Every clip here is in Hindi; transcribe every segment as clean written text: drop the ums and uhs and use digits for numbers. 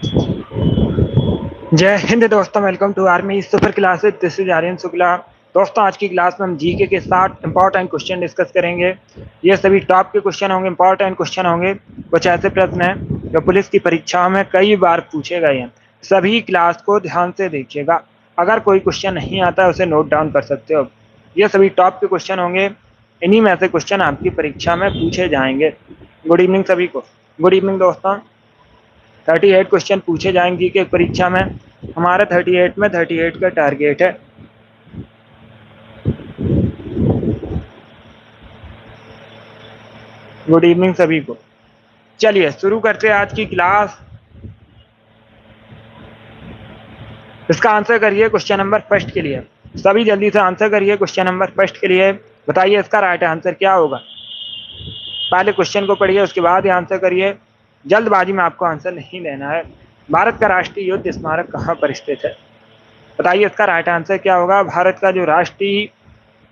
जय हिंद दोस्तों, welcome to army super classes. This is Aryan Shukla. दोस्तों, आज की क्लास में हम जीके के 7 इंपॉर्टेंट क्वेश्चन डिस्कस करेंगे। ये सभी टॉप के क्वेश्चन होंगे, इंपॉर्टेंट क्वेश्चन होंगे। कुछ ऐसे प्रश्न हैं जो पुलिस की परीक्षाओं में कई बार पूछे गए हैं। सभी क्लास को ध्यान से देखिएगा। अगर कोई क्वेश्चन नहीं आता है उसे नोट डाउन कर सकते हो। ये सभी टॉप के क्वेश्चन होंगे, इन्हीं में से क्वेश्चन आपकी परीक्षा में पूछे जाएंगे। गुड इवनिंग सभी को। गुड इवनिंग दोस्तों। 38 क्वेश्चन पूछे जाएंगे कि परीक्षा में। हमारा 38 में 38 का टारगेट है। गुड इवनिंग सभी को। चलिए शुरू करते हैं आज की क्लास। इसका आंसर करिए क्वेश्चन नंबर फर्स्ट के लिए। सभी जल्दी से आंसर करिए क्वेश्चन नंबर फर्स्ट के लिए। बताइए इसका राइट आंसर क्या होगा। पहले क्वेश्चन को पढ़िए, उसके बाद ही आंसर करिए। जल्दबाजी में आपको आंसर नहीं देना है। भारत का राष्ट्रीय युद्ध स्मारक कहाँ पर स्थित है। बताइए इसका राइट आंसर क्या होगा। भारत का जो राष्ट्रीय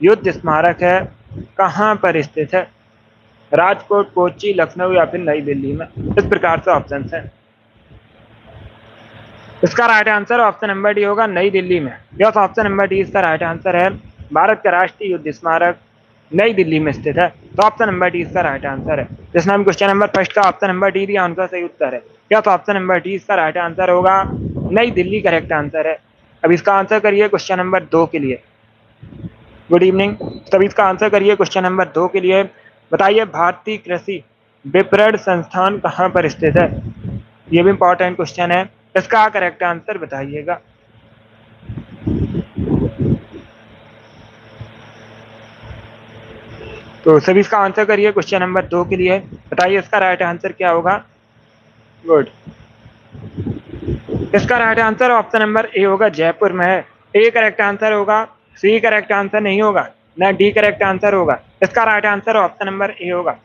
युद्ध स्मारक है कहाँ पर स्थित है। राजकोट, कोच्चि, लखनऊ या फिर नई दिल्ली में। इस प्रकार से ऑप्शन है। इसका right answer option number D होगा, नई दिल्ली में। यस, ऑप्शन नंबर डी इसका राइट आंसर है। भारत का राष्ट्रीय युद्ध स्मारक नई दिल्ली में स्थित है। तो ऑप्शन नंबर डी इसका राइट आंसर है। जिसने हम क्वेश्चन नंबर फर्स्ट का ऑप्शन नंबर डी दिया उनका सही उत्तर है। यस, ऑप्शन नंबर डी इसका राइट आंसर होगा, नई दिल्ली करेक्ट आंसर है। अब इसका आंसर करिए क्वेश्चन नंबर 2 के लिए। Good evening. तब इसका आंसर करिए क्वेश्चन नंबर 2 के लिए। बताइए भारतीय कृषि विपणन संस्थान कहाँ पर स्थित है। ये भी इंपॉर्टेंट क्वेश्चन है। इसका करेक्ट आंसर बताइएगा। तो सभी इसका आंसर करिए क्वेश्चन नंबर 2 के लिए। बताइए इसका राइट आंसर क्या होगा। गुड। इसका right answer option number A होगा, जयपुर में है। ए करेक्ट आंसर होगा, सी करेक्ट आंसर नहीं होगा, न डी करेक्ट आंसर होगा। इसका right answer option number A होगा,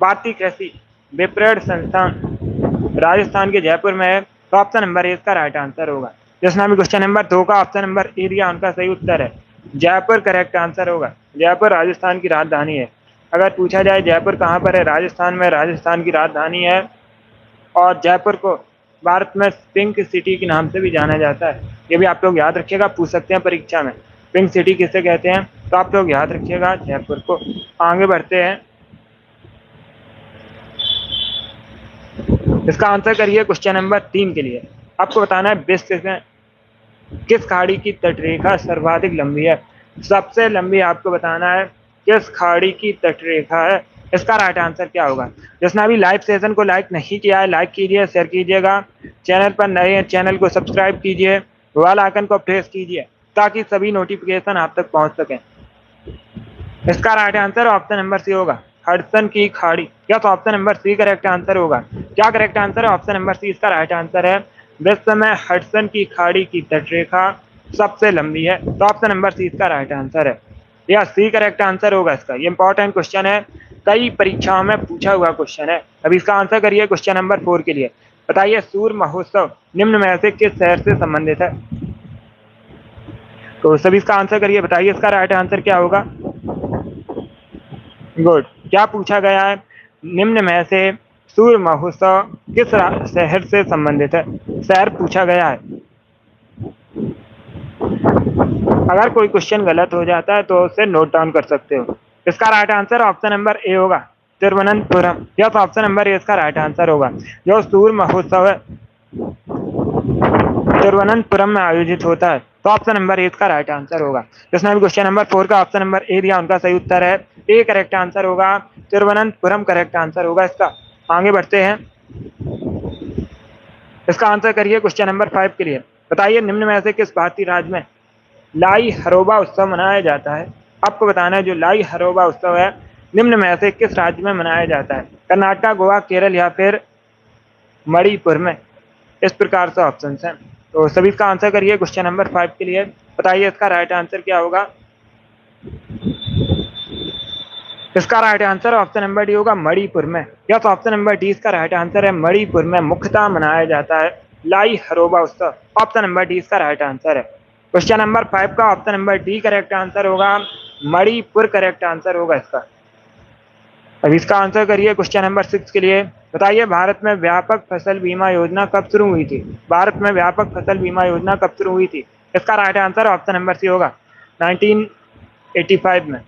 भारतीय कृषि विपणन संस्थान राजस्थान के जयपुर में है। तो ऑप्शन नंबर ए इसका राइट आंसर होगा। जिसने भी क्वेश्चन नंबर 2 का ऑप्शन नंबर ए दिया उनका सही उत्तर है, जयपुर करेक्ट आंसर होगा। जयपुर राजस्थान की राजधानी है। अगर पूछा जाए जयपुर कहाँ पर है, राजस्थान में, राजस्थान की राजधानी है। और जयपुर को भारत में पिंक सिटी के नाम से भी जाना जाता है। ये भी आप लोग याद रखिएगा, पूछ सकते हैं परीक्षा में, पिंक सिटी किसे कहते हैं। तो आप लोग याद रखिएगा जयपुर को। आगे बढ़ते हैं। इसका आंसर करिए क्वेश्चन नंबर 3 के लिए। आपको बताना है विश्व में किस खाड़ी की तटरेखा सर्वाधिक लंबी है। सबसे लंबी आपको बताना है किस खाड़ी की तटरेखा है। इसका राइट आंसर क्या होगा। जिसने अभी लाइव सेशन को लाइक नहीं किया है, लाइक कीजिए, शेयर कीजिएगा। चैनल पर नए हैं, चैनल को सब्सक्राइब कीजिए, बेल आइकन को प्रेस कीजिए ताकि सभी नोटिफिकेशन आप तक पहुंच सकें। इसका right answer option number C होगा, हडसन की खाड़ी। या तो option number C correct answer होगा। क्या करेक्ट आंसर है। ऑप्शन नंबर सी इसका राइट आंसर है। विश्व में हडसन की खाड़ी की तटरेखा सबसे लंबी है। तो ऑप्शन नंबर सी इसका राइट आंसर है, या सी करेक्ट आंसर होगा इसका। ये इंपॉर्टेंट क्वेश्चन है, कई परीक्षाओं में पूछा हुआ क्वेश्चन है। अब इसका आंसर करिए क्वेश्चन नंबर 4 के लिए। बताइए सूर्य महोत्सव निम्न में से किस शहर से संबंधित है। तो सभी इसका आंसर करिए। बताइए इसका राइट आंसर क्या होगा। गुड। क्या पूछा गया है, निम्न में से सूर्य महोत्सव किस शहर से संबंधित है। शहर पूछा गया है। अगर कोई क्वेश्चन गलत हो जाता है तो उसे नोट डाउन कर सकते हो। इसका right answer option number A होगा, Thiruvananthapuram. Yes, option number A इसका राइट आंसर होगा। जो सूर्य महोत्सव है तिरुवनंतपुरम में आयोजित होता है। तो ऑप्शन नंबर ए इसका राइट आंसर होगा। जिसने भी क्वेश्चन नंबर 4 का ऑप्शन नंबर ए दिया उनका सही उत्तर है, ए करेक्ट आंसर होगा, तिरुवनंतपुरम करेक्ट आंसर होगा इसका। आगे बढ़ते हैं। इसका आंसर करिए क्वेश्चन नंबर 5 के लिए। बताइए निम्न में से किस भारतीय राज्य में लाई हरोबा उत्सव मनाया जाता है। आपको बताना है जो लाई हरोबा उत्सव है निम्न में से किस राज्य में मनाया जाता है। कर्नाटक, गोवा, केरल या फिर मणिपुर में। इस प्रकार से ऑप्शन हैं। तो सभी इसका आंसर करिए क्वेश्चन नंबर 5 के लिए। बताइए इसका राइट आंसर क्या होगा। इसका right answer option number D होगा, मणिपुर में। यस, ऑप्शन नंबर डी इसका राइट आंसर है। मणिपुर में मुख्यतः मनाया जाता है लाई हरोबा उत्सव। ऑप्शन नंबर डी इसका राइट आंसर है। क्वेश्चन नंबर 5 का option number D correct answer होगा, मणिपुर करेक्ट आंसर होगा इसका। अब इसका आंसर करिए क्वेश्चन नंबर 6 के लिए। बताइए भारत में व्यापक फसल बीमा योजना कब शुरू हुई थी? भारत में व्यापक फसल बीमा योजना कब शुरू हुई थी? इसका right answer option number C होगा 1985 में।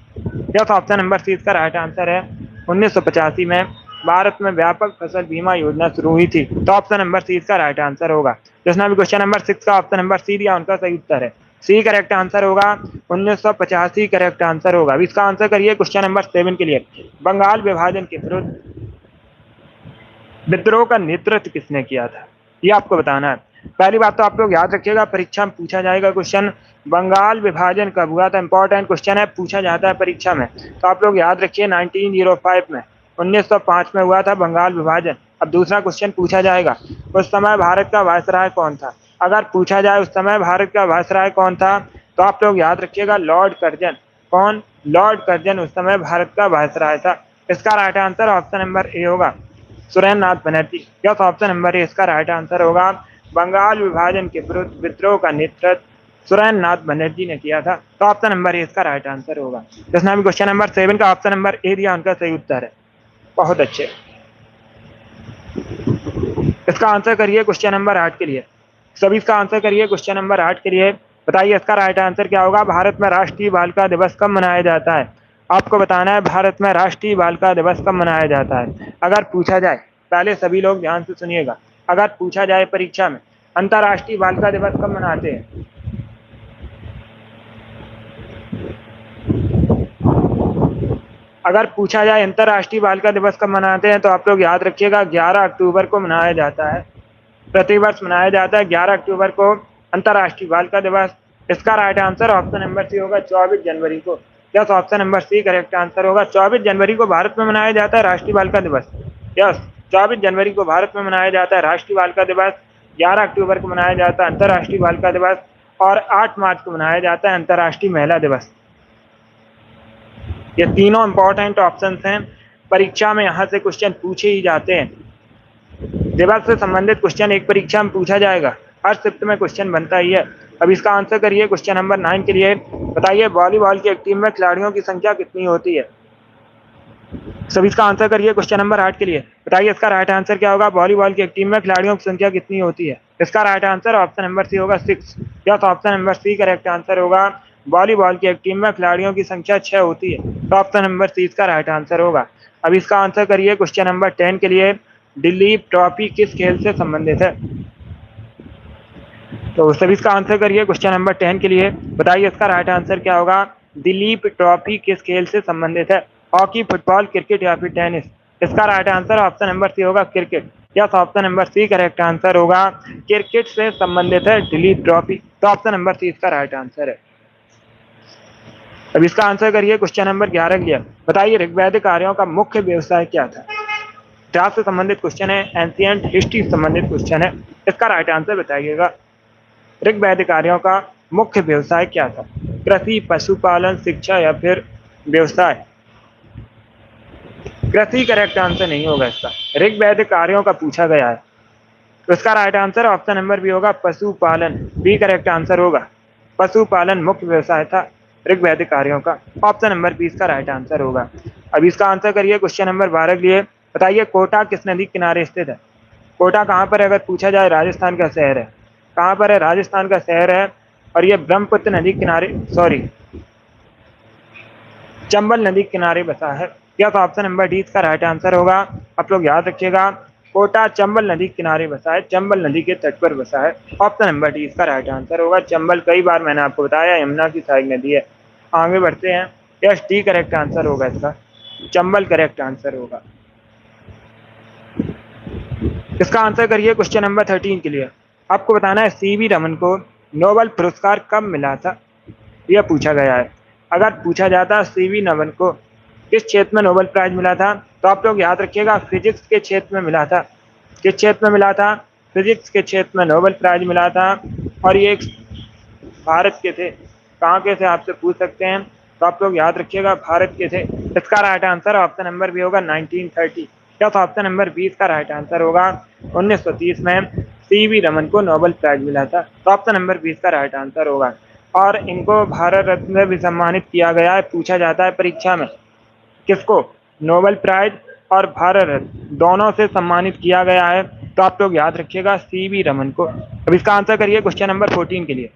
यस, ऑप्शन नंबर सी इसका राइट आंसर है। 1985 में भारत में व्यापक फसल बीमा योजना शुरू हुई थी, तो ऑप्शन नंबर सी इसका राइट आंसर होगा। जिसने भी क्वेश्चन नंबर 6 का ऑप्शन नंबर सी दिया उनका सही उत्तर है सी करेक्ट आंसर होगा। 1985 करेक्ट आंसर होगा। अब इसका आंसर करिए क्वेश्चन नंबर 7 के लिए। बंगाल विभाजन के विरुद्ध विद्रोह का नेतृत्व किसने किया था, ये आपको बताना है। पहली बात तो आप लोग याद रखिएगा, परीक्षा में पूछा जाएगा क्वेश्चन, बंगाल विभाजन कब हुआ था, इंपॉर्टेंट क्वेश्चन है, पूछा जाता है परीक्षा में। तो आप लोग याद रखिए 1905 में, 1905 में हुआ था बंगाल विभाजन। अब दूसरा क्वेश्चन पूछा जाएगा, उस समय भारत का वायसराय कौन था? अगर पूछा जाए उस समय भारत का वायसराय कौन था, तो आप लोग याद रखिएगा लॉर्ड कर्जन। कौन? लॉर्ड कर्जन उस समय भारत का वायसराय था। इसका right answer option number A होगा, Surendra Nath Banerjee. Yes, option number A इसका राइट आंसर होगा। बंगाल विभाजन के विरुद्ध विद्रोह का नेतृत्व सुरेंद्र नाथ बनर्जी ने किया था, तो ऑप्शन नंबर ए इसका राइट आंसर होगा। जिसने भी क्वेश्चन नंबर 7 का ऑप्शन नंबर ए दिया उनका सही उत्तर है। बहुत अच्छे। इसका आंसर करिए क्वेश्चन नंबर 8 के लिए। सभी इसका आंसर करिए क्वेश्चन नंबर 8 के लिए। बताइए इसका राइट आंसर क्या होगा? भारत में राष्ट्रीय बालिका दिवस कब मनाया जाता है? आपको बताना है भारत में राष्ट्रीय बालिका दिवस कब मनाया जाता है। अगर पूछा जाए, पहले सभी लोग ध्यान से सुनिएगा, अगर पूछा जाए परीक्षा में अंतर्राष्ट्रीय बालिका दिवस कब मनाते हैं, अगर पूछा जाए अंतर्राष्ट्रीय बालिका दिवस कब मनाते हैं, तो आप लोग याद रखिएगा 11 अक्टूबर को मनाया जाता है। प्रतिवर्ष मनाया जाता है 11 अक्टूबर को अंतर्राष्ट्रीय बालिका दिवस। इसका right answer option number C होगा 24 जनवरी को। Yes, option number C correct answer होगा। 24 जनवरी को भारत में मनाया जाता है राष्ट्रीय बालिका दिवस। यस, 24 जनवरी को भारत में मनाया जाता है राष्ट्रीय बालिका दिवस। 11 अक्टूबर को मनाया जाता है अंतर्राष्ट्रीय बालिका दिवस और 8 मार्च को मनाया जाता है अंतर्राष्ट्रीय महिला दिवस। ये तीनों इंपॉर्टेंट ऑप्शन हैं, परीक्षा में यहाँ से क्वेश्चन पूछे ही जाते हैं। दिवस से संबंधित क्वेश्चन एक परीक्षा में पूछा जाएगा, हर शिफ्ट में क्वेश्चन बनता ही है। अब इसका आंसर करिए क्वेश्चन नंबर 9 के लिए। बताइए वॉलीबॉल की एक टीम में खिलाड़ियों की संख्या कितनी होती है? सभी इसका आंसर करिए क्वेश्चन नंबर 8 के लिए। बताइए इसका राइट आंसर क्या होगा? वॉलीबॉल की एक टीम में खिलाड़ियों की संख्या कितनी होती है? इसका right answer option number C होगा 6। Yes, option number C correct answer होगा। वॉलीबॉल की एक टीम में खिलाड़ियों की संख्या 6 होती है, तो ऑप्शन नंबर सी इसका राइट आंसर होगा। अब इसका आंसर करिए क्वेश्चन नंबर 10 के लिए। दिलीप ट्रॉफी किस खेल से संबंधित है? तो सभी इसका आंसर करिए क्वेश्चन नंबर 10 के लिए। बताइए इसका राइट आंसर क्या होगा? दिलीप ट्रॉफी किस खेल से संबंधित है? हॉकी, फुटबॉल, क्रिकेट या फिर टेनिस? इसका right answer option number C होगा cricket. Yes, option number C correct answer होगा। क्रिकेट से संबंधित है दिलीप ट्रॉफी, तो ऑप्शन नंबर सी इसका राइट आंसर है। अब इसका आंसर करिए क्वेश्चन नंबर 11 के लिए। बताइए ऋग्वैदिक आर्यों का मुख्य व्यवसाय क्या था? इतिहास से संबंधित क्वेश्चन है, एंशिएंट हिस्ट्री से संबंधित क्वेश्चन है। इसका राइट आंसर बताइएगा। ऋग्वैदिक आर्यों का मुख्य व्यवसाय क्या था? कृषि, पशुपालन, शिक्षा या फिर व्यवसाय? कृषि करेक्ट आंसर नहीं होगा इसका, ऋग्वैदिक आर्यों का पूछा गया है, तो इसका right answer option number B होगा पशुपालन। बी करेक्ट आंसर होगा। पशुपालन मुख्य व्यवसाय था ऋग्वैदिक आर्यों का, ऑप्शन नंबर बी इसका राइट आंसर होगा। अब इसका आंसर करिए क्वेश्चन नंबर 12 के लिए। बताइए कोटा किस नदी किनारे स्थित है? कोटा कहाँ पर है अगर पूछा जाए? राजस्थान का शहर है। कहाँ पर है? राजस्थान का शहर है, और ये ब्रह्मपुत्र नदी किनारे, सॉरी, चंबल नदी किनारे बसा है। यह ऑप्शन नंबर डी इसका राइट आंसर होगा। आप लोग याद रखिएगा, कोटा चंबल नदी किनारे बसा है, चंबल नदी के तट पर बसा है, ऑप्शन नंबर डी इसका राइट आंसर होगा। चंबल कई बार मैंने आपको बताया यमुना की सहायक नदी है। आगे बढ़ते हैं। यस, डी करेक्ट आंसर होगा इसका, चंबल करेक्ट आंसर होगा। इसका आंसर करिए क्वेश्चन नंबर 13 के लिए। आपको बताना है सीवी रमन को नोबेल पुरस्कार कब मिला था, यह पूछा गया है। अगर पूछा जाता सीवी रमन को किस क्षेत्र में नोबेल प्राइज मिला था, तो आप लोग याद रखिएगा फिजिक्स के क्षेत्र में मिला था। किस क्षेत्र में मिला था? फिजिक्स के क्षेत्र में नोबेल प्राइज मिला था, और ये एक भारत के थे। कहाँ के थे आपसे पूछ सकते हैं, तो आप लोग याद रखिएगा भारत के थे। इसका right answer option number B होगा 1930। या तो ऑप्शन नंबर 20 का राइट आंसर होगा। 1930 में सीवी रमन को नोबेल प्राइज मिला था, तो ऑप्शन नंबर 20 का राइट आंसर होगा। और इनको भारत रत्न भी सम्मानित किया गया है, पूछा जाता है परीक्षा में। किसको? नोबेल प्राइज और भारत रत्न दोनों से सम्मानित किया गया है? तो आप लोग याद रखिएगा सीवी रमन को। अब इसका आंसर करिए क्वेश्चन नंबर 14 के लिए।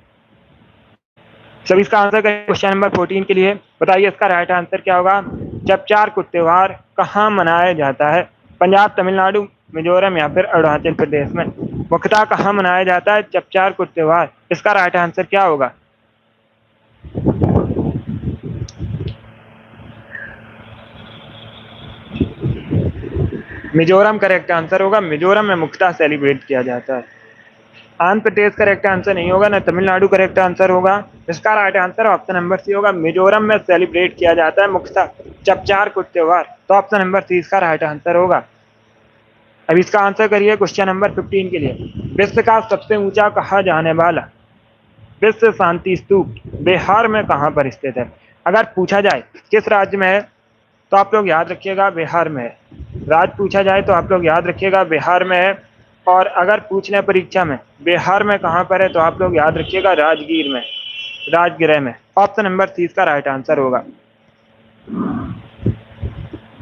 सभी इसका आंसर करिए क्वेश्चन नंबर 14 के लिए। बताइए इसका राइट आंसर क्या होगा। चपचार को त्योहार कहाँ मनाया जाता है? पंजाब, तमिलनाडु, मिजोरम या फिर अरुणाचल प्रदेश में? मुख्यतः कहाँ मनाया जाता है चपचार को त्योहार? इसका राइट आंसर क्या होगा? मिजोरम करेक्ट आंसर होगा। मिजोरम में मुख्यतः सेलिब्रेट किया जाता है। आंध्र प्रदेश करेक्ट आंसर नहीं होगा, न तमिलनाडु करेक्ट आंसर होगा। इसका right answer option number C होगा। मिजोरम में सेलिब्रेट किया जाता है मुख्यतः चपचार को त्योहार। तो ऑप्शन नंबर सी इसका राइट आंसर होगा। अब इसका आंसर करिए क्वेश्चन नंबर 15 के लिए। विश्व का सबसे ऊंचा कहा जाने वाला विश्व शांति स्तूप बिहार में कहाँ पर स्थित है? अगर पूछा जाए किस राज्य में है तो आप लोग याद रखिएगा बिहार में है। राज्य पूछा जाए तो आप लोग याद रखिएगा बिहार में है। और अगर पूछ लें परीक्षा में बिहार में कहाँ पर है तो आप लोग याद रखिएगा राजगीर में, राजगृह में। ऑप्शन नंबर सी इसका राइट आंसर होगा।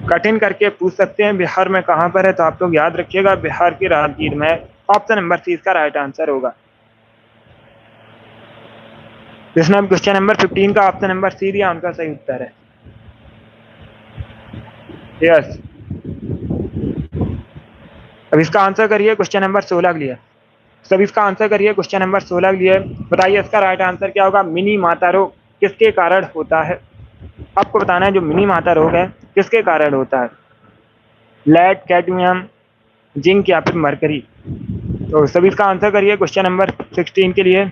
कठिन करके पूछ सकते हैं बिहार में कहाँ पर है तो आप लोग याद रखिएगा बिहार के राजगीर में। ऑप्शन नंबर सी इसका राइट आंसर होगा। जिसने क्वेश्चन नंबर 15 का ऑप्शन नंबर सी दिया उनका सही उत्तर है। यस। अब इसका आंसर करिए क्वेश्चन नंबर 16 के लिए। सब इसका आंसर करिए क्वेश्चन नंबर 16 के लिए। बताइए इसका राइट आंसर क्या होगा। मिनी माता रोग किसके कारण होता है? आपको बताना है जो मिनी माता रोग है किसके कारण होता है। लेड, कैडमियम, जिंक या फिर मरकरी? तो सभी इसका आंसर करिए क्वेश्चन नंबर 16 के लिए।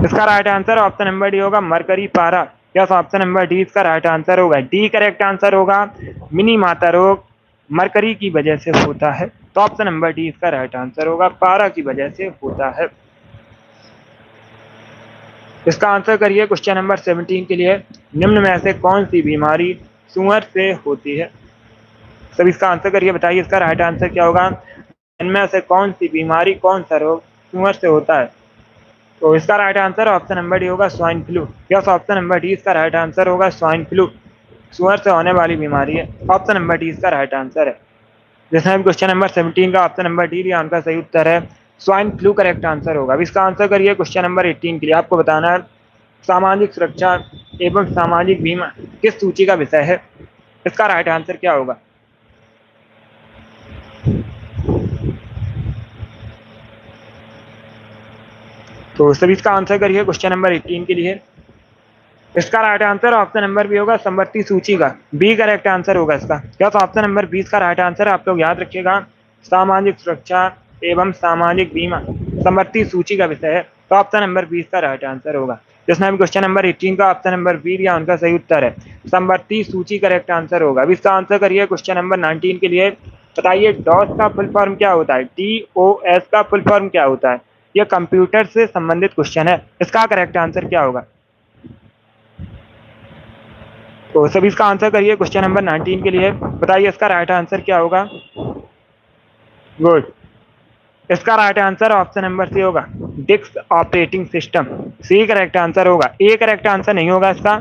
इसका right answer option number D होगा, मरकरी पारा। यस, ऑप्शन नंबर डी इसका राइट आंसर होगा। डी करेक्ट आंसर होगा। मिनी माता रोग मरकरी की वजह से होता है। तो ऑप्शन नंबर डी इसका राइट आंसर होगा, पारा की वजह से होता है। इसका आंसर करिए क्वेश्चन नंबर 17 के लिए। निम्न में से कौन सी बीमारी सुअर से होती है? सब इसका आंसर करिए। बताइए इसका राइट आंसर क्या होगा। इनमें से कौन सी बीमारी, कौन सा रोग सुअर से होता है? तो इसका right answer option number D होगा, swine flu. Yes, option number D इसका राइट आंसर होगा, स्वाइन फ्लू सुअर से होने वाली बीमारी है। ऑप्शन नंबर डी इसका राइट आंसर है। जिसने क्वेश्चन नंबर 17 का ऑप्शन नंबर डी लिया उनका सही उत्तर है, स्वाइन फ्लू करेक्ट आंसर होगा। अब इसका आंसर करिए क्वेश्चन नंबर 18 के लिए। आपको बताना है सामाजिक सुरक्षा एवं सामाजिक बीमा किस सूची का विषय है? इसका राइट आंसर क्या होगा? तो सभी इसका आंसर करिए क्वेश्चन नंबर 18 के लिए। इसका right answer option number B होगा, समवर्ती सूची का। बी करेक्ट आंसर होगा इसका। क्या तो ऑप्शन नंबर 20 का राइट आंसर आप लोग याद रखिएगा, सामाजिक सुरक्षा एवं सामाजिक बीमा समवर्ती सूची का विषय है। तो ऑप्शन नंबर 20 का राइट आंसर होगा। जिसने भी क्वेश्चन नंबर 18 का ऑप्शन नंबर बी दिया उनका सही उत्तर है, समवर्ती सूची करेक्ट आंसर होगा। अब इसका आंसर करिए क्वेश्चन नंबर 19 के लिए। बताइए डॉस का फुल फॉर्म क्या होता है? DOS का फुल फॉर्म क्या होता है? यह कंप्यूटर से संबंधित क्वेश्चन है। इसका करेक्ट आंसर क्या होगा? तो सभी इसका आंसर करिए क्वेश्चन नंबर 19 के लिए। बताइए इसका राइट आंसर क्या होगा। गुड। इसका right answer option number C होगा, disk operating system. C correct answer होगा। ए करेक्ट आंसर नहीं होगा इसका।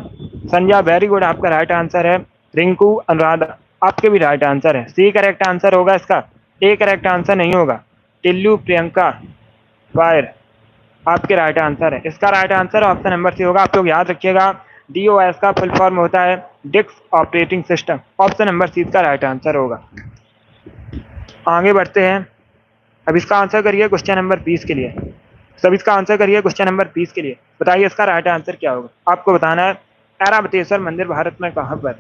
संजय वेरी गुड, आपका राइट आंसर है। रिंकू, अनुराधा आपके भी राइट आंसर है। सी करेक्ट आंसर होगा इसका। ए करेक्ट आंसर नहीं होगा। टिल्लू, प्रियंका, फायर आपके राइट आंसर है। इसका right answer option number C होगा। आप लोग याद रखिएगा DOS का फुल फॉर्म होता है disk operating system. Option number C का राइट आंसर होगा। आगे बढ़ते हैं। अब इसका आंसर करिए क्वेश्चन नंबर 20 के लिए। सब इसका आंसर करिए क्वेश्चन नंबर 20 के लिए। बताइए इसका राइट आंसर क्या होगा। आपको बताना है ऐरावतेश्वर मंदिर भारत में कहाँ पर?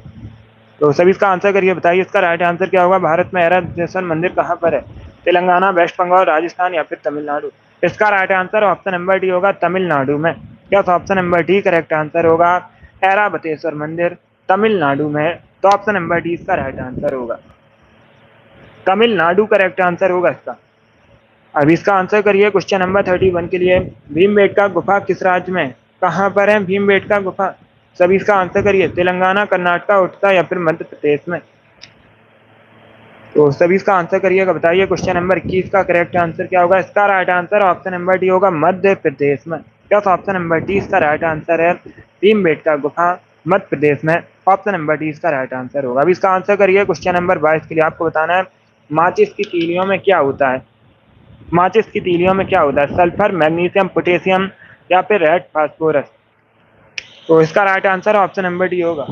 तो सभी इसका आंसर करिए। बताइए इसका राइट आंसर क्या होगा। भारत में ऐरावतेश्वर मंदिर कहाँ पर है? तेलंगाना, वेस्ट बंगाल, राजस्थान या फिर तमिलनाडु? इसका right answer option number D होगा, तमिलनाडु में। क्या option number D correct answer होगा, ऐरावतेश्वर मंदिर तमिलनाडु में है। तो ऑप्शन नंबर डी इसका राइट आंसर होगा, तमिलनाडु करेक्ट आंसर होगा इसका। अब इसका आंसर करिए क्वेश्चन नंबर 31 के लिए। भीमबेटका गुफा किस राज्य में, कहाँ पर है भीमबेटका गुफा? सभी इसका आंसर करिए। तेलंगाना, कर्नाटका, उड़ीसा या फिर मध्य प्रदेश में? तो सभी इसका आंसर करिएगा। बताइए क्वेश्चन नंबर 21 का करेक्ट आंसर क्या होगा। इसका right answer option number D होगा, मध्य प्रदेश में। क्या ऑप्शन नंबर डी इसका राइट आंसर है, भीमबेटका गुफा मध्य प्रदेश में। ऑप्शन नंबर डी इसका राइट आंसर होगा। अब इसका आंसर करिए क्वेश्चन नंबर 22 के लिए। आपको बताना है माचिस की तीलियों में क्या होता है। माचिस की तीलियों में क्या होता है, सल्फर, मैग्नीशियम, पोटेशियम या फिर रेड फास्फोरस। तो इसका right answer option number D होगा।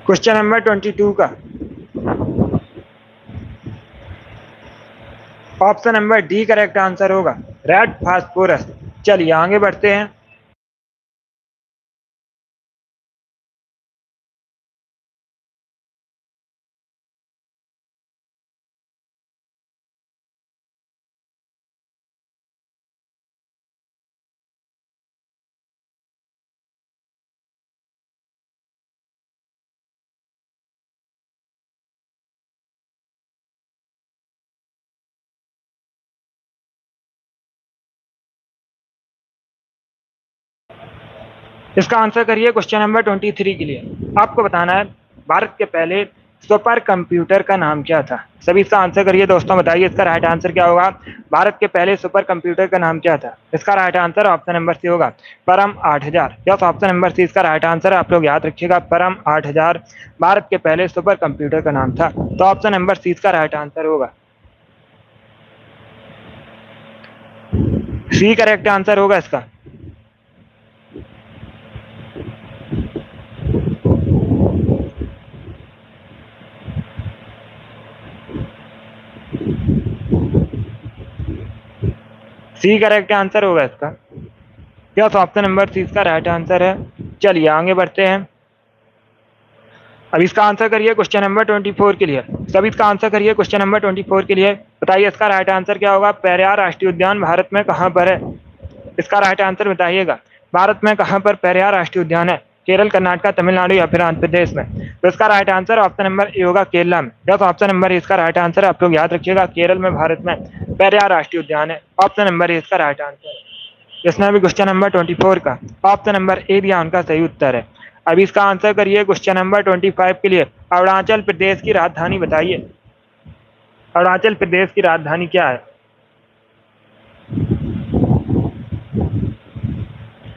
क्वेश्चन नंबर 22 का option number D correct answer होगा, रेड फास्फोरस। चलिए आगे बढ़ते हैं। इसका आंसर करिए क्वेश्चन नंबर 23 के लिए। आपको बताना है भारत के पहले सुपर कंप्यूटर का नाम क्या था। सभी इसका आंसर करिए दोस्तों, बताइए इसका राइट आंसर क्या होगा। भारत के पहले सुपर कंप्यूटर का नाम क्या था। इसका right answer option number C होगा, Param 8000। Yes, option number C इसका राइट आंसर है। आप लोग याद रखिएगा, परम 8000 भारत के पहले सुपर कंप्यूटर का नाम था। तो ऑप्शन नंबर सी इसका राइट आंसर होगा। सी करेक्ट आंसर होगा इसका। सी करेक्ट आंसर होगा इसका। यस, ऑप्शन नंबर सी इसका राइट आंसर है। चलिए आगे बढ़ते हैं। अब इसका आंसर करिए क्वेश्चन नंबर 24 के लिए। सब इसका आंसर करिए क्वेश्चन नंबर 24 के लिए। बताइए इसका राइट आंसर क्या होगा। पेरियार राष्ट्रीय उद्यान भारत में कहाँ पर है। इसका राइट आंसर बताइएगा। भारत में कहाँ पर पेरियार राष्ट्रीय उद्यान है, केरल, कर्नाटक, तमिलनाडु या फिर आंध्र प्रदेश में। तो इसका right answer option number A होगा, केरला में। यस, ऑप्शन नंबर ए इसका राइट आंसर है। आप लोग याद रखिएगा, केरल में भारत में पेरियार राष्ट्रीय उद्यान है। ऑप्शन नंबर ए इसका राइट आंसर है। जिसने भी क्वेश्चन नंबर 24 का ऑप्शन नंबर ए दिया उनका सही उत्तर है। अब इसका आंसर करिए क्वेश्चन नंबर 25 के लिए। अरुणाचल प्रदेश की राजधानी बताइए। अरुणाचल प्रदेश की राजधानी क्या है।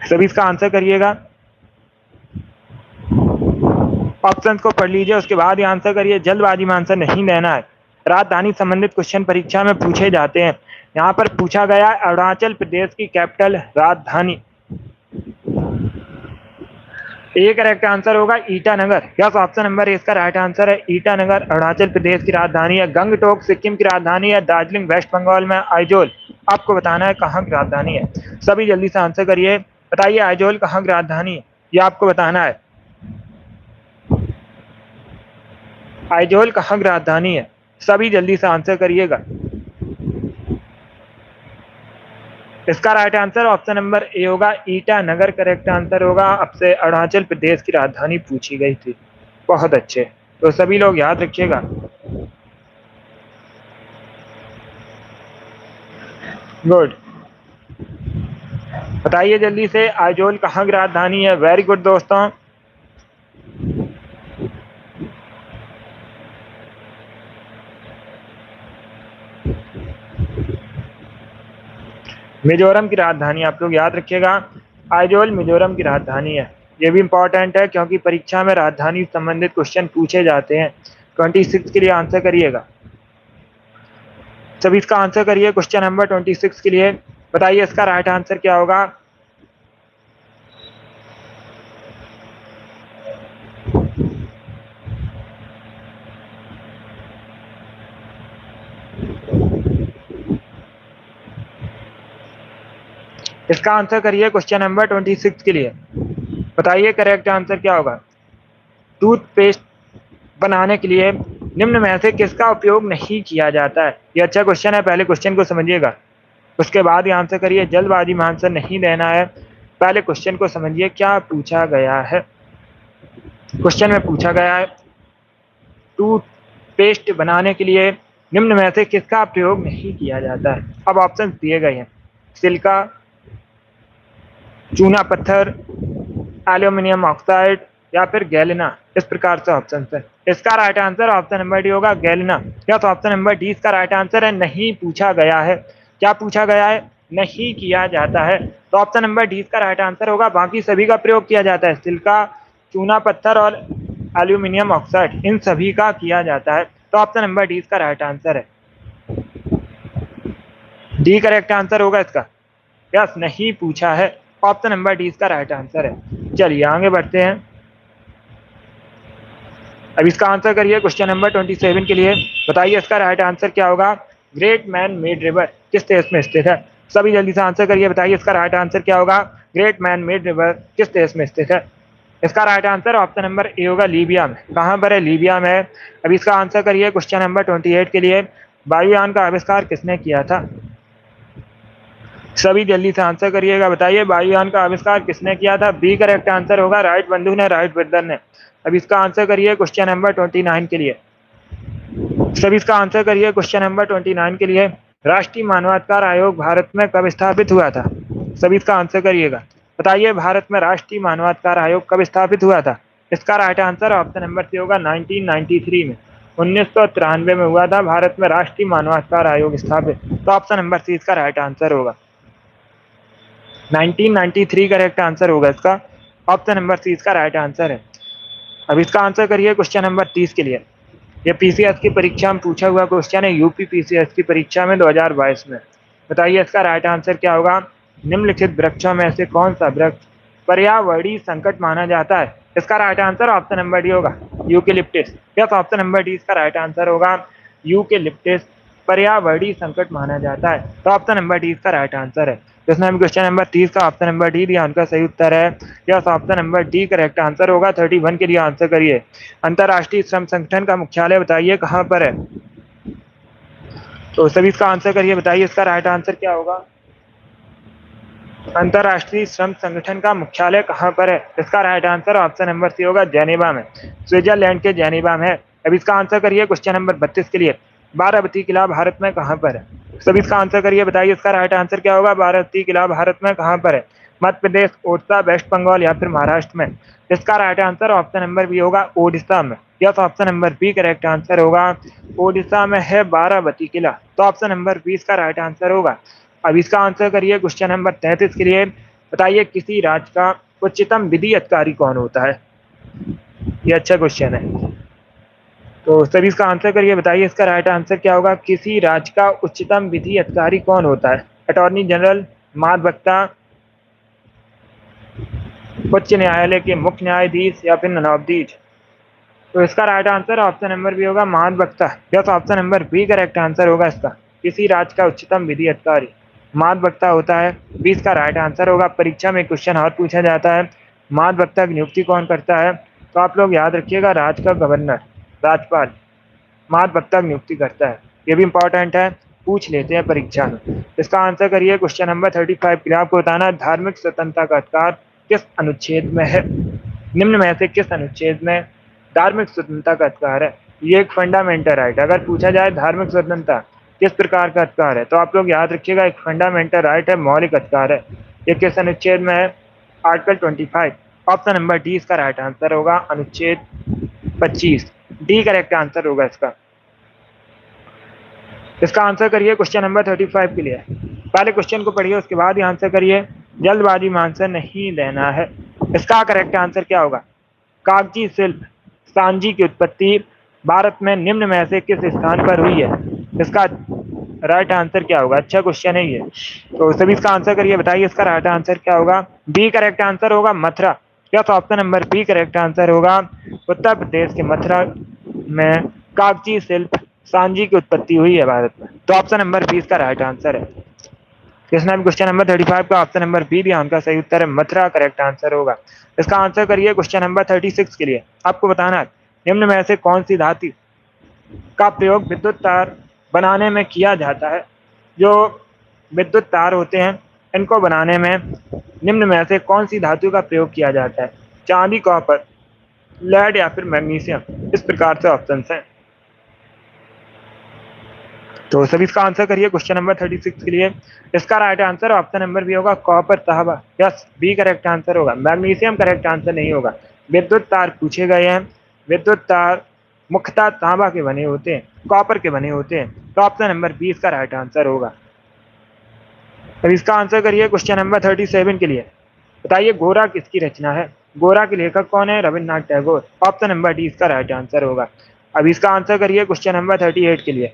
सभी इसका आंसर करिएगा। ऑप्शंस को पढ़ लीजिए, उसके बाद ही आंसर करिए। जल्दबाजी में आंसर नहीं देना है। राजधानी संबंधित क्वेश्चन परीक्षा में पूछे जाते हैं। यहाँ पर पूछा गया है अरुणाचल प्रदेश की कैपिटल राजधानी। ए करेक्ट आंसर होगा Itanagar. Yes, option number A इसका राइट आंसर है। ईटानगर अरुणाचल प्रदेश की राजधानी है। गंगटोक सिक्किम की राजधानी है। दार्जिलिंग वेस्ट बंगाल में। आइजोल आपको बताना है कहाँ की राजधानी है। सभी जल्दी से आंसर करिए। बताइए आइजोल कहाँ की राजधानी है, ये आपको बताना है। आइजोल कहाँ की राजधानी है, सभी जल्दी से आंसर करिएगा। इसका right answer option number A होगा, ईटानगर करेक्ट आंसर होगा। आपसे अरुणाचल प्रदेश की राजधानी पूछी गई थी। बहुत अच्छे, तो सभी लोग याद रखिएगा। गुड, बताइए जल्दी से आइजोल कहाँ की राजधानी है। वेरी गुड दोस्तों। मिजोरम की राजधानी, आप लोग याद रखिएगा, आइजोल मिजोरम की राजधानी है। ये भी इंपॉर्टेंट है क्योंकि परीक्षा में राजधानी संबंधित क्वेश्चन पूछे जाते हैं। 26 के लिए आंसर करिएगा। सभी इसका आंसर करिए क्वेश्चन नंबर 26 के लिए। बताइए इसका राइट आंसर क्या होगा। इसका आंसर करिए क्वेश्चन नंबर 26 के लिए। बताइए करेक्ट आंसर क्या होगा। टूथपेस्ट बनाने के लिए निम्न में से किसका उपयोग नहीं किया जाता है। ये अच्छा क्वेश्चन है, पहले क्वेश्चन को समझिएगा, उसके बाद ही आंसर करिए। जल्दबाजी में आंसर नहीं देना है। पहले क्वेश्चन को समझिए क्या पूछा गया है। क्वेश्चन में पूछा गया है पेस्ट बनाने के लिए निम्न में से किसका प्रयोग नहीं किया जाता है? अब ऑप्शन दिए गए हैं, सिलिका, चूना पत्थर, एल्यूमिनियम ऑक्साइड या फिर गैलिना। इस प्रकार से ऑप्शन है। इसका right answer option number D होगा, गैलिना। या तो ऑप्शन नंबर डी इसका राइट आंसर है, नहीं पूछा गया है। क्या पूछा गया है? नहीं किया जाता है। तो ऑप्शन नंबर डी इसका राइट आंसर होगा। बाकी सभी का प्रयोग किया जाता है, सिलिका, चूना पत्थर और एल्यूमिनियम ऑक्साइड, इन सभी का किया जाता है। तो ऑप्शन नंबर डी इसका राइट आंसर है। डी करेक्ट आंसर होगा इसका। यस, नहीं पूछा है। ऑप्शन नंबर डी इसका राइट आंसर है। चलिए आगे बढ़ते हैं। अब इसका आंसर करिए क्वेश्चन नंबर 27 के लिए। बताइए इसका राइट आंसर क्या होगा? ग्रेट मैन मेड रिवर किस देश में स्थित है? सभी जल्दी से आंसर करिए। बताइए इसका राइट आंसर क्या होगा? ग्रेट मैन मेड रिवर किस देश में स्थित है? इसका right answer option number A होगा, लीबिया में। कहाँ पर है? लीबिया में है। अब इसका आंसर करिए क्वेश्चन नंबर 28 के लिए। वायुयान का आविष्कार किसने किया था? सभी जल्दी से आंसर करिएगा। बताइए वायुयान का आविष्कार किसने किया था? बी करेक्ट आंसर होगा, राइट बंधु ने, राइट ब्रदर ने। अब इसका आंसर करिए क्वेश्चन नंबर 29 के लिए। सभी इसका आंसर करिए क्वेश्चन नंबर 29 के लिए। राष्ट्रीय मानवाधिकार आयोग भारत में कब स्थापित हुआ था? सभी इसका आंसर करिएगा। बताइए भारत में राष्ट्रीय मानवाधिकार आयोग कब स्थापित हुआ था? इसका right answer option number C होगा, 1993 में। 1993 में हुआ था भारत में राष्ट्रीय मानवाधिकार आयोग स्थापित। तो ऑप्शन नंबर सी इसका राइट आंसर होगा। 1993 करेक्ट आंसर होगा इसका। ऑप्शन नंबर सी इसका राइट आंसर है। अब इसका आंसर करिए क्वेश्चन नंबर 30 के लिए। ये पीसीएस की परीक्षा में पूछा हुआ क्वेश्चन है, यूपी पीसीएस की परीक्षा में 2022 में। बताइए इसका राइट आंसर क्या होगा? निम्नलिखित वृक्षों में से कौन सा वृक्ष पर्यावरणीय संकट माना जाता है? इसका right answer option number D होगा, eucalyptus. Yes, option number D इसका राइट आंसर होगा, यूकेलिप्टस पर्यावरणीय संकट माना जाता है। तो ऑप्शन नंबर डी इसका राइट आंसर है। जिसने भी क्वेश्चन नंबर 30 का ऑप्शन नंबर डी दिया उनका सही उत्तर है। Yes, option number D correct answer होगा। 31 के लिए आंसर करिए। अंतर्राष्ट्रीय श्रम संगठन का मुख्यालय बताइए कहाँ पर है? तो सभी इसका आंसर करिए। बताइए इसका राइट आंसर क्या होगा? अंतर्राष्ट्रीय श्रम संगठन का मुख्यालय कहाँ पर है? इसका right answer option number C होगा, जेनेवा में। स्विट्जरलैंड के जेनेवा में है। अब इसका आंसर करिए क्वेश्चन नंबर 32 के लिए। बारावती किला भारत में कहाँ पर है? सभी इसका आंसर करिए। बताइए इसका राइट आंसर क्या होगा? बारावती किला भारत में कहाँ पर है? मध्य प्रदेश, ओडिशा, वेस्ट बंगाल या फिर महाराष्ट्र में? इसका right answer option number B होगा, ओडिशा में। Yes, option number B correct answer होगा। ओडिशा में है बारावती किला। तो ऑप्शन नंबर बी इसका राइट आंसर होगा। अब इसका आंसर करिए क्वेश्चन नंबर 33 के लिए। बताइए किसी राज्य का उच्चतम विधि अधिकारी कौन होता है? ये अच्छा क्वेश्चन है। तो सभी इसका आंसर करिए। बताइए इसका राइट आंसर क्या होगा? किसी राज्य का उच्चतम विधि अधिकारी कौन होता है? अटॉर्नी जनरल, महाधिवक्ता, उच्च न्यायालय के मुख्य न्यायाधीश या फिर न्यायाधीश? तो इसका right answer option number B होगा, महाधिवक्ता। Yes, option number B correct answer होगा इसका। किसी राज्य का उच्चतम विधि अधिकारी महाधिवक्ता होता है, 20 का राइट आंसर होगा। परीक्षा में क्वेश्चन और पूछा जाता है, महाधिवक्ता की नियुक्ति कौन करता है? तो आप लोग याद रखिएगा, राज्य का गवर्नर, राज्यपाल महाधिवक्ता की नियुक्ति करता है। ये भी इंपॉर्टेंट है, पूछ लेते हैं परीक्षा में। इसका आंसर करिए क्वेश्चन नंबर 35 के लिए। आपको बताना है धार्मिक स्वतंत्रता का अधिकार किस अनुच्छेद में है? निम्न में से किस अनुच्छेद में धार्मिक स्वतंत्रता का अधिकार है? ये एक फंडामेंटल राइट। अगर पूछा जाए धार्मिक स्वतंत्रता किस प्रकार का अधिकार है, तो आप लोग याद रखिएगा एक फंडामेंटल राइट है, मौलिक अधिकार है। ये किस अनुच्छेद में है? आर्टिकल 25। ऑप्शन नंबर डी इसका राइट आंसर होगा, अनुच्छेद 25। डी करेक्ट आंसर होगा इसका। इसका आंसर करिए क्वेश्चन नंबर 35 के लिए। पहले क्वेश्चन को पढ़िए, उसके बाद ही आंसर करिए। जल्दबाजी में आंसर नहीं देना है। इसका करेक्ट आंसर क्या होगा? कागजी शिल्प सांजी की उत्पत्ति भारत में निम्न में से किस स्थान पर हुई है? इसका राइट आंसर क्या होगा? अच्छा क्वेश्चन है ये, तो सभी इसका आंसर करिए। बताइए इसका राइट आंसर क्या होगा? बी करेक्ट आंसर होगा, Mathura. Yes, option number B correct answer होगा। उत्तर प्रदेश के मथुरा में कागजी शिल्प सांजी की उत्पत्ति हुई है भारत में। तो ऑप्शन नंबर बी इसका राइट आंसर है। जिसने भी क्वेश्चन नंबर 35 का ऑप्शन नंबर बी दिया उनका सही उत्तर है मथुरा, करेक्ट आंसर होगा। इसका आंसर करिए क्वेश्चन नंबर 36 के लिए। आपको बताना है निम्न में से कौन सी धातु का प्रयोग विद्युत तार बनाने में किया जाता है? जो विद्युत तार होते हैं इनको बनाने में निम्न में से कौन सी धातु का प्रयोग किया जाता है? चांदी, कॉपर, लेड या फिर मैग्नीशियम? इस प्रकार से ऑप्शन हैं। तो सभी इसका आंसर करिए क्वेश्चन नंबर 36 के लिए। इसका right answer option number B होगा कॉपर तांबा। यस, बी करेक्ट आंसर होगा। मैग्नीशियम करेक्ट आंसर नहीं होगा। विद्युत तार पूछे गए हैं। विद्युत तार मुख्यतः तांबा के बने होते हैं, कॉपर के बने होते हैं, तो ऑप्शन नंबर बी इसका राइट आंसर होगा। अब इसका आंसर करिए क्वेश्चन नंबर 37 के लिए। बताइए गोरा किसकी रचना है? गोरा के लेखक कौन है? Rabindranath Tagore. Option number D इसका राइट आंसर होगा। अब इसका आंसर करिए क्वेश्चन नंबर 38 के लिए।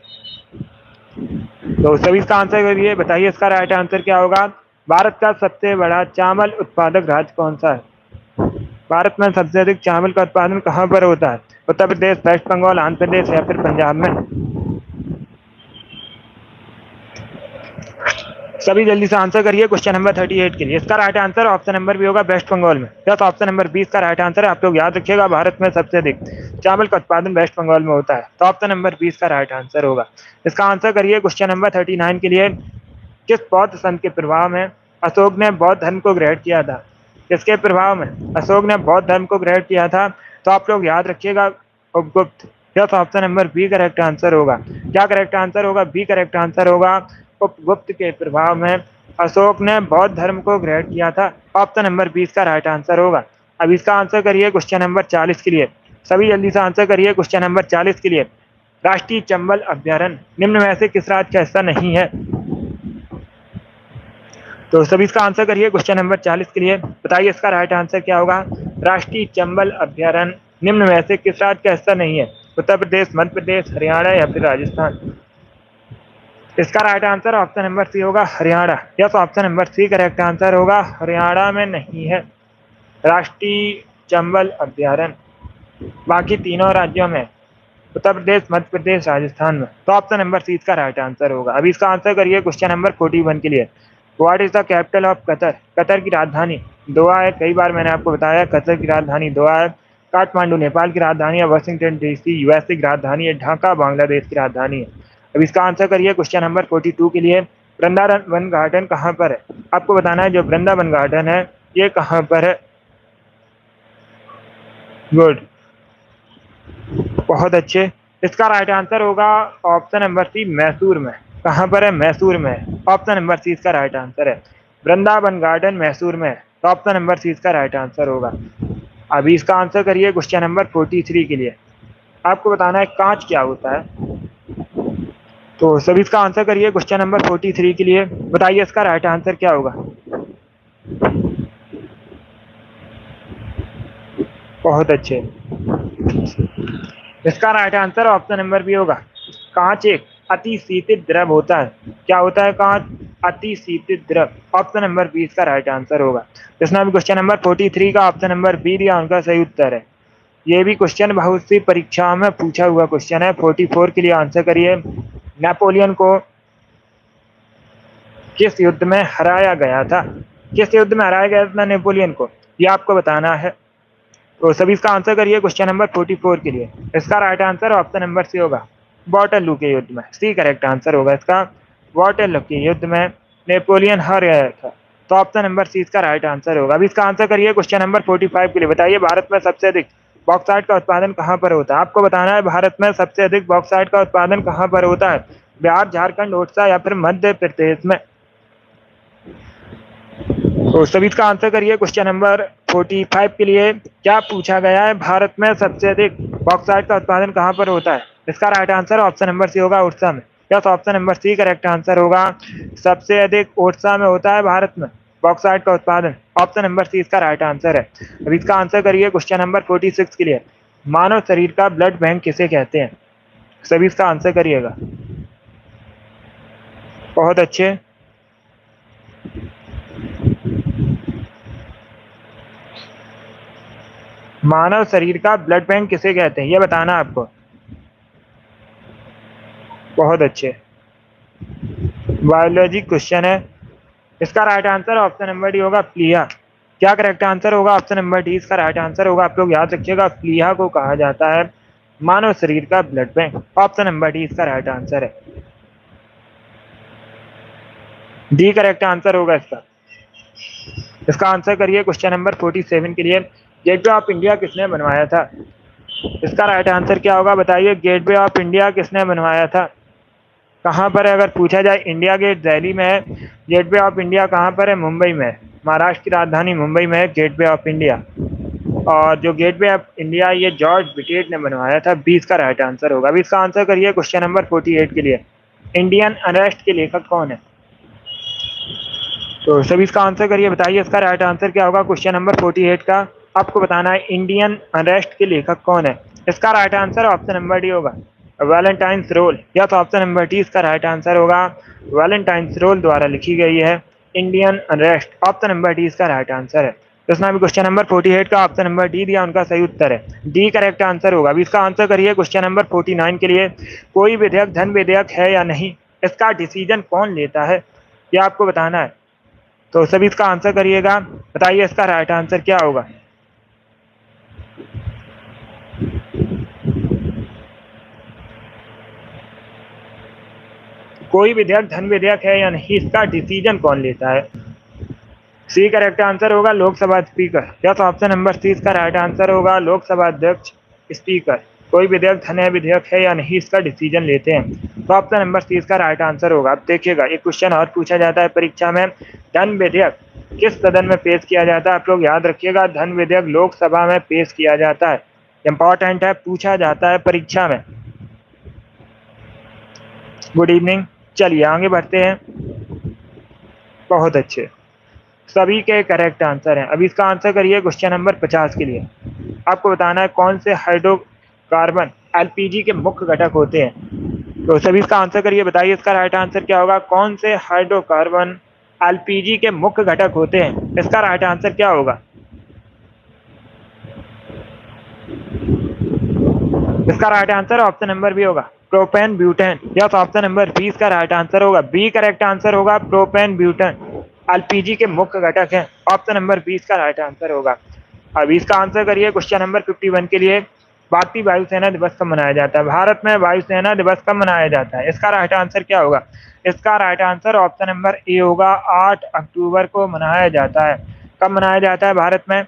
तो सभी इसका आंसर करिए, बताइए इसका राइट आंसर क्या होगा। भारत का सबसे बड़ा चावल उत्पादक राज्य कौन सा है? भारत में सबसे अधिक चावल का उत्पादन कहाँ पर होता है? उत्तर प्रदेश, वेस्ट बंगाल, आंध्र प्रदेश या फिर पंजाब में? सभी जल्दी से आंसर करिए क्वेश्चन नंबर 38 के लिए। इसका right answer option number B होगा वेस्ट बंगाल में। यस, ऑप्शन नंबर बी इसका राइट आंसर है। आप लोग याद रखिएगा, भारत में सबसे अधिक चावल का उत्पादन वेस्ट बंगाल में होता है, तो ऑप्शन नंबर बी इसका राइट आंसर होगा। इसका आंसर करिए क्वेश्चन नंबर 39 के लिए। किस बौद्ध संत के प्रभाव में अशोक ने बौद्ध धर्म को ग्रहण किया था? किसके प्रभाव में अशोक ने बौद्ध धर्म को ग्रहण किया था? तो आप लोग याद रखिएगा, Upagupta. Yes, option number B correct answer होगा। क्या करेक्ट आंसर होगा? बी करेक्ट आंसर होगा। उपगुप्त के प्रभाव में अशोक ने बौद्ध धर्म को ग्रहण किया था। ऑप्शन नंबर 20 का राइट आंसर होगा। अब इसका आंसर करिए क्वेश्चन नंबर 40 के लिए। सभी जल्दी से आंसर करिए क्वेश्चन नंबर 40 के लिए। राष्ट्रीय चंबल अभ्यारण्य निम्न में से किस राज्य का हिस्सा नहीं है? तो सभी इसका आंसर करिए क्वेश्चन नंबर 40 के लिए। बताइए इसका राइट आंसर क्या होगा। राष्ट्रीय चंबल अभ्यारण्य निम्न में से किस राज्य का हिस्सा नहीं है? उत्तर प्रदेश, मध्य प्रदेश, हरियाणा या फिर राजस्थान? इसका right answer option number C होगा, Haryana. Yes, option number C correct answer होगा। हरियाणा में नहीं है राष्ट्रीय चंबल अभ्यारण्य। बाकी तीनों राज्यों में, उत्तर प्रदेश, मध्य प्रदेश, राजस्थान में, तो ऑप्शन नंबर सी इसका राइट आंसर होगा। अभी इसका आंसर करिए क्वेश्चन नंबर 41 के लिए। What is the capital of Qatar? Qatar की राजधानी दोहा है। कई बार मैंने आपको बताया कतर की राजधानी दोहा है। काठमांडू नेपाल की राजधानी है। वाशिंगटन डीसी यूएसए की राजधानी है। ढाका बांग्लादेश की राजधानी है। अब इसका आंसर करिए क्वेश्चन नंबर 42 के लिए। वृंदावन गार्डन कहाँ पर है? आपको बताना है जो वृंदावन गार्डन है ये कहाँ पर है। गुड, बहुत अच्छे। इसका राइट आंसर होगा ऑप्शन नंबर सी, मैसूर में। कहाँ पर है? मैसूर में। ऑप्शन नंबर सी इसका राइट आंसर है। वृंदावन गार्डन मैसूर में, तो ऑप्शन नंबर सी इसका राइट आंसर होगा। अभी इसका आंसर करिए क्वेश्चन नंबर 43 के लिए। आपको बताना है कांच क्या होता है। तो सभी इसका आंसर करिए क्वेश्चन नंबर 43 के लिए। बताइए इसका राइट आंसर क्या होगा। बहुत अच्छे। इसका right answer option number B होगा। कांच एक अति शीतित द्रव होता है। क्या होता है कांच? अति शीतित द्रव। ऑप्शन नंबर बी इसका राइट आंसर होगा। जिसने भी क्वेश्चन नंबर 43 का ऑप्शन नंबर बी दिया उनका सही उत्तर है। ये भी क्वेश्चन बहुत सी परीक्षाओं में पूछा हुआ क्वेश्चन है। 44 के लिए आंसर करिए। नेपोलियन को किस युद्ध में हराया गया था? किस युद्ध में हराया गया था नेपोलियन को, ये आपको बताना है। तो सभी इसका आंसर करिए क्वेश्चन नंबर 44 के लिए। इसका right answer option number C होगा, वाटरलू के युद्ध में। सी करेक्ट आंसर होगा इसका। वाटरलू के युद्ध में नेपोलियन हार गया था, तो ऑप्शन नंबर सी इसका राइट आंसर होगा। अभी इसका आंसर करिए क्वेश्चन नंबर 45 के लिए। बताइए भारत में सबसे अधिक बॉक्साइट का उत्पादन कहाँ पर होता है? आपको बताना है भारत में सबसे अधिक बॉक्साइट का उत्पादन कहाँ पर होता है। बिहार, झारखंड, ओडिशा या फिर मध्य प्रदेश में? तो सभी इसका आंसर करिए क्वेश्चन नंबर 45 के लिए। क्या पूछा गया है, भारत में सबसे अधिक बॉक्साइट का उत्पादन कहाँ पर होता है? इसका right answer option number C होगा, उड़ीसा में। Yes, option number C correct answer होगा। सबसे अधिक उड़ीसा में होता है भारत में बॉक्साइट का उत्पादन। ऑप्शन नंबर सी इसका राइट आंसर है। अब इसका आंसर करिए क्वेश्चन नंबर 46 के लिए। मानव शरीर का ब्लड बैंक किसे कहते हैं? सभी इसका आंसर करिएगा। बहुत अच्छे। मानव शरीर का ब्लड बैंक किसे कहते हैं, ये बताना आपको। बहुत अच्छे, बायोलॉजी क्वेश्चन है। इसका right answer option number D होगा, प्लीहा। क्या करेक्ट आंसर होगा? ऑप्शन नंबर डी इसका राइट आंसर होगा। आप लोग याद रखिएगा, प्लीहा को कहा जाता है मानव शरीर का blood bank. Option number D इसका राइट आंसर है। डी करेक्ट आंसर होगा इसका। इसका आंसर करिए क्वेश्चन नंबर 47 के लिए। गेटवे ऑफ इंडिया किसने बनवाया था? इसका राइट आंसर क्या होगा? बताइए, गेटवे ऑफ इंडिया किसने बनवाया था? कहाँ पर है? अगर पूछा जाए इंडिया गेट दिल्ली में है। गेटवे ऑफ इंडिया कहाँ पर है? मुंबई में है। महाराष्ट्र की राजधानी मुंबई में है गेटवे ऑफ इंडिया। और जो गेटवे ऑफ इंडिया ये जॉर्ज विटेट ने बनवाया था। 20 का राइट आंसर होगा। अभी इसका आंसर करिए क्वेश्चन नंबर 48 के लिए। इंडियन अरेस्ट के लेखक कौन है? तो सभी इसका आंसर करिए, बताइए इसका राइट आंसर क्या होगा क्वेश्चन नंबर 48 का। आपको बताना है इंडियन अरेस्ट के लेखक कौन है। इसका right answer option number D होगा, वैलेंटाइन्स रोल। या तो ऑप्शन नंबर डी इसका राइट आंसर होगा, वैलेंटाइन्स रोल द्वारा लिखी गई है Indian arrest. Option number D इसका राइट आंसर है। तो उसने अभी क्वेश्चन नंबर 48 का ऑप्शन नंबर डी दिया, उनका सही उत्तर है डी करेक्ट आंसर होगा। अभी इसका आंसर करिए क्वेश्चन नंबर 49 के लिए। कोई विधेयक धन विधेयक है या नहीं, इसका डिसीजन कौन लेता है, यह आपको बताना है। तो सभी इसका आंसर करिएगा, बताइए इसका राइट आंसर क्या होगा। कोई विधेयक धन विधेयक है या नहीं, इसका डिसीजन कौन लेता है। सी करेक्ट आंसर होगा लोकसभा स्पीकर। या तो ऑप्शन नंबर सी इसका राइट आंसर होगा, लोकसभा अध्यक्ष स्पीकर। कोई विधेयक धन है विधेयक है या नहीं, इसका डिसीजन लेते हैं। तो ऑप्शन नंबर सी इसका राइट आंसर होगा। अब देखिएगा एक क्वेश्चन और पूछा जाता है परीक्षा में, धन विधेयक किस सदन में पेश किया जाता है। आप लोग याद रखिएगा, धन विधेयक लोकसभा में पेश किया जाता है। इंपॉर्टेंट है, पूछा जाता है परीक्षा में। गुड इवनिंग, चलिए आगे बढ़ते हैं। बहुत अच्छे, सभी के करेक्ट आंसर हैं। अभी इसका आंसर करिए क्वेश्चन नंबर 50 के लिए। आपको बताना है कौन से हाइड्रोकार्बन एलपीजी के मुख्य घटक होते हैं। तो सभी इसका आंसर करिए, बताइए इसका राइट आंसर क्या होगा। कौन से हाइड्रोकार्बन एलपीजी के मुख्य घटक होते हैं, इसका राइट आंसर क्या होगा। इसका right answer option number B होगा, प्रोपेन ब्यूटेन। या तो ऑप्शन नंबर बी इसका राइट आंसर होगा, बी करेक्ट आंसर होगा, प्रोपेन ब्यूटेन एलपीजी के मुख्य घटक हैं। ऑप्शन नंबर 20 का राइट आंसर होगा। अब इसका आंसर करिए क्वेश्चन नंबर 51 के लिए। भारतीय वायुसेना दिवस कब मनाया जाता है। भारत में वायुसेना दिवस कब मनाया जाता है, इसका राइट आंसर क्या होगा। इसका right answer option number A होगा, 8 अक्टूबर को मनाया जाता है। कब मनाया जाता है भारत में,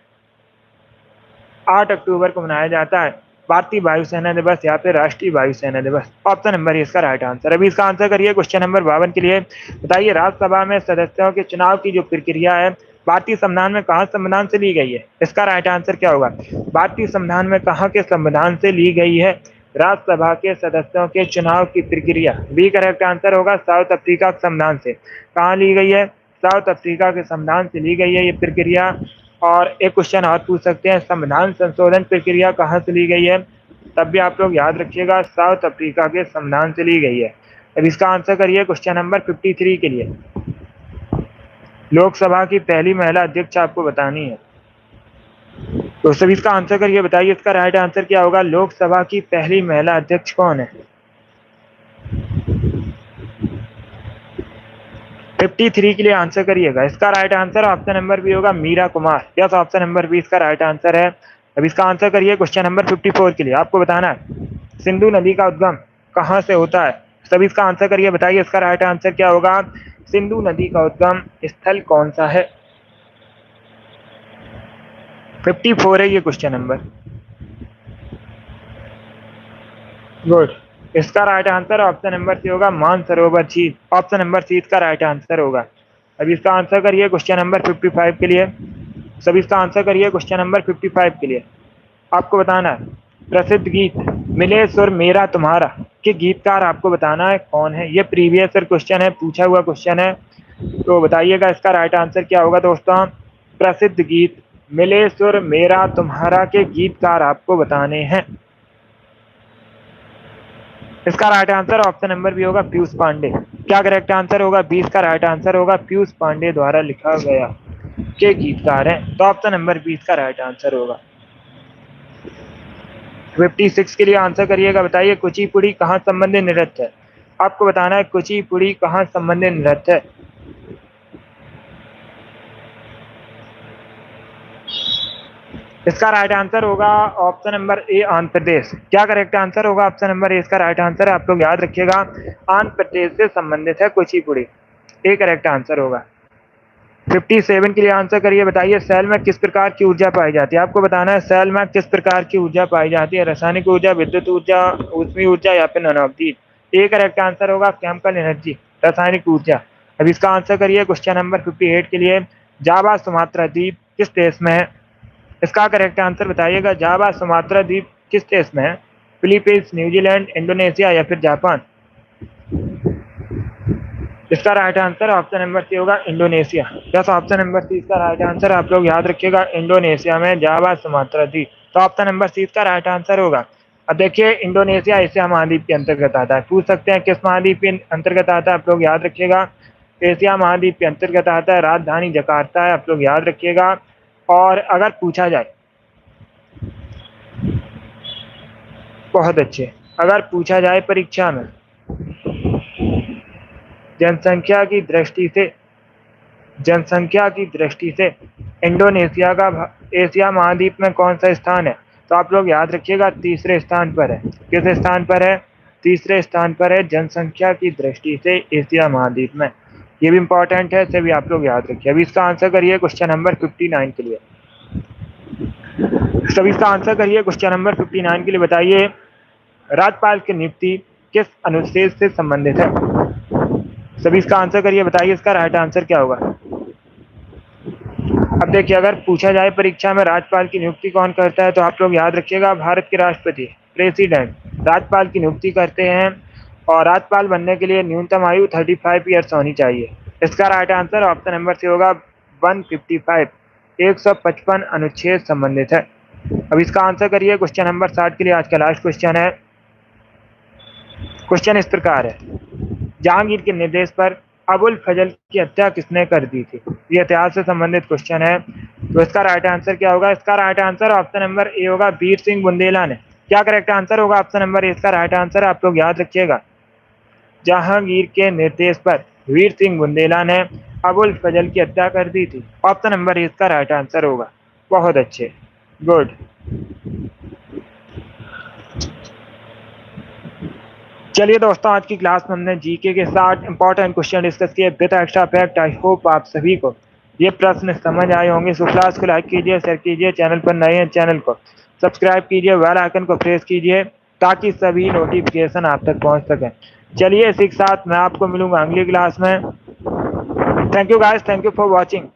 8 अक्टूबर को मनाया जाता है भारतीय वायुसेना दिवस या फिर राष्ट्रीय वायुसेना दिवस। ऑप्शन नंबर इसका राइट आंसर। अभी इसका आंसर करिए क्वेश्चन नंबर 52 के लिए। बताइए राज्यसभा में सदस्यों के चुनाव की जो प्रक्रिया है भारतीय संविधान में कहाँ संविधान से ली गई है, इसका राइट आंसर क्या होगा। भारतीय संविधान में कहाँ के संविधान से ली गई है राज्यसभा के सदस्यों के चुनाव की प्रक्रिया। बी करेक्ट आंसर होगा, साउथ अफ्रीका के संविधान से। कहाँ ली गई है, साउथ अफ्रीका के संविधान से ली गई है ये प्रक्रिया। और एक क्वेश्चन और पूछ सकते हैं, संविधान संशोधन प्रक्रिया कहाँ से ली गई है, तब भी आप लोग याद रखिएगा साउथ अफ्रीका के संविधान से ली गई है। अब इसका आंसर करिए क्वेश्चन नंबर 53 के लिए। लोकसभा की पहली महिला अध्यक्ष आपको बतानी है। तो सभी इसका आंसर करिए, बताइए इसका राइट आंसर क्या होगा। लोकसभा की पहली महिला अध्यक्ष कौन है। 53 के लिए आंसर करिएगा। इसका right answer option number B होगा, Meira Kumar. Yes, option number B इसका राइट आंसर है। अब इसका आंसर करिए क्वेश्चन नंबर 54 के लिए। आपको बताना है सिंधु नदी का उद्गम कहाँ से होता है। सभी इसका आंसर करिए, बताइए इसका राइट आंसर क्या होगा। सिंधु नदी का उद्गम स्थल कौन सा है। 54 है ये क्वेश्चन नंबर। गुड, इसका right answer option number C होगा, मानसरोवर झील। ऑप्शन नंबर सी इसका राइट आंसर होगा। अब इसका आंसर करिए क्वेश्चन नंबर 55 के लिए। सभी इसका आंसर करिए क्वेश्चन नंबर 55 के लिए। आपको बताना है प्रसिद्ध गीत मिले सुर मेरा तुम्हारा के गीतकार आपको बताना है कौन है। ये प्रीवियस ईयर क्वेश्चन है, पूछा हुआ क्वेश्चन है। तो बताइएगा इसका राइट आंसर क्या होगा दोस्तों। प्रसिद्ध गीत मिले सुर मेरा तुम्हारा के गीतकार आपको बताने हैं। इसका right answer option number B होगा, पीयूष पांडे। क्या करेक्ट आंसर होगा, 20 का राइट आंसर होगा, पीयूष पांडे द्वारा लिखा गया के गीतकार हैं। तो ऑप्शन नंबर 20 का राइट आंसर होगा। 56 के लिए आंसर करिएगा, बताइए कुचिपुड़ी कहाँ संबंधित नृत्य है। आपको बताना है कुचिपुड़ी कहाँ संबंधित नृत्य है। इसका राइट आंसर होगा ऑप्शन नंबर ए, आंध्र प्रदेश। क्या करेक्ट आंसर होगा, ऑप्शन नंबर ए इसका राइट आंसर है। आप लोग याद रखिएगा आंध्र प्रदेश से संबंधित है कुचिपुड़ी, ए करेक्ट आंसर होगा। 57 के लिए आंसर करिए, बताइए सेल में किस प्रकार की ऊर्जा पाई जाती है। आपको बताना है सेल में किस प्रकार की ऊर्जा पाई जाती है। रासायनिक ऊर्जा, विद्युत ऊर्जा, ऊष्मीय ऊर्जा या फिर नाभिकीय। ए करेक्ट आंसर होगा केमिकल एनर्जी, रासायनिक ऊर्जा। अब इसका आंसर करिए क्वेश्चन नंबर 58 के लिए। जावा सुमात्रा द्वीप किस देश में है? इसका करेक्ट आंसर बताइएगा। जावा सुमात्रा द्वीप किस देश में है? फिलीपींस, न्यूजीलैंड, इंडोनेशिया या फिर जापान? इसका right answer option number C होगा Indonesia. Yes, option number C इसका राइट आंसर। आप लोग याद रखिएगा, इंडोनेशिया में जावा सुमात्रा द्वीप। तो ऑप्शन नंबर सी इसका राइट आंसर होगा। अब देखिए, इंडोनेशिया एशिया महाद्वीप के अंतर्गत आता है। पूछ सकते हैं किस महाद्वीप के अंतर्गत आता है, आप लोग याद रखिएगा। एशिया महाद्वीप के अंतर्गत आता है। राजधानी जकार्ता है, आप लोग याद रखिएगा। और अगर पूछा जाए, बहुत अच्छे, अगर पूछा जाए परीक्षा में जनसंख्या की दृष्टि से इंडोनेशिया का एशिया महाद्वीप में कौन सा स्थान है? तो आप लोग याद रखिएगा, तीसरे स्थान पर है। किस स्थान पर है? तीसरे स्थान पर है जनसंख्या की दृष्टि से एशिया महाद्वीप में। ये भी इंपॉर्टेंट है, इसे भी आप लोग याद रखिए। अभी इसका आंसर करिए क्वेश्चन नंबर 59 के लिए। सभी इसका आंसर करिए क्वेश्चन नंबर 59 के लिए। बताइए, राज्यपाल की नियुक्ति किस अनुच्छेद से संबंधित है? सभी इसका आंसर करिए, बताइए इसका राइट आंसर क्या होगा। अब देखिए, अगर पूछा जाए परीक्षा में राज्यपाल की नियुक्ति कौन करता है, तो आप लोग याद रखिएगा, भारत के राष्ट्रपति प्रेसिडेंट राज्यपाल की नियुक्ति करते हैं। और राज्यपाल बनने के लिए न्यूनतम आयु 35 ईयर्स होनी चाहिए। इसका right answer option number C होगा 155, 155 अनुच्छेद संबंधित है। अब इसका आंसर करिए क्वेश्चन नंबर 60 के लिए। आज का लास्ट क्वेश्चन है। क्वेश्चन इस प्रकार है, जहांगीर के निर्देश पर अबुल फजल की हत्या किसने कर दी थी? ये इतिहास से संबंधित क्वेश्चन है। तो इसका राइट आंसर क्या होगा? इसका right answer option number A होगा, वीर सिंह बुंदेला ने। क्या करेक्ट आंसर होगा? ऑप्शन नंबर ए इसका राइट आंसर। आप लोग याद रखिएगा, जहांगीर के निर्देश पर वीर सिंह बुंदेला ने अबुल फजल की हत्या कर दी थी। ऑप्शन नंबर ए इसका राइट आंसर होगा। बहुत अच्छे, गुड। चलिए दोस्तों, आज की क्लास में हमने जीके के 60 इंपॉर्टेंट क्वेश्चन डिस्कस किए with extra fact. I hope आप सभी को ये प्रश्न समझ आए होंगे। सो क्लास को लाइक कीजिए, शेयर कीजिए, चैनल पर नए हैं चैनल को सब्सक्राइब कीजिए, बेल आइकन को प्रेस कीजिए ताकि सभी नोटिफिकेशन आप तक पहुंच सकें। चलिए, इसी के साथ मैं आपको मिलूंगा अगली क्लास में। Thank you guys, thank you for watching.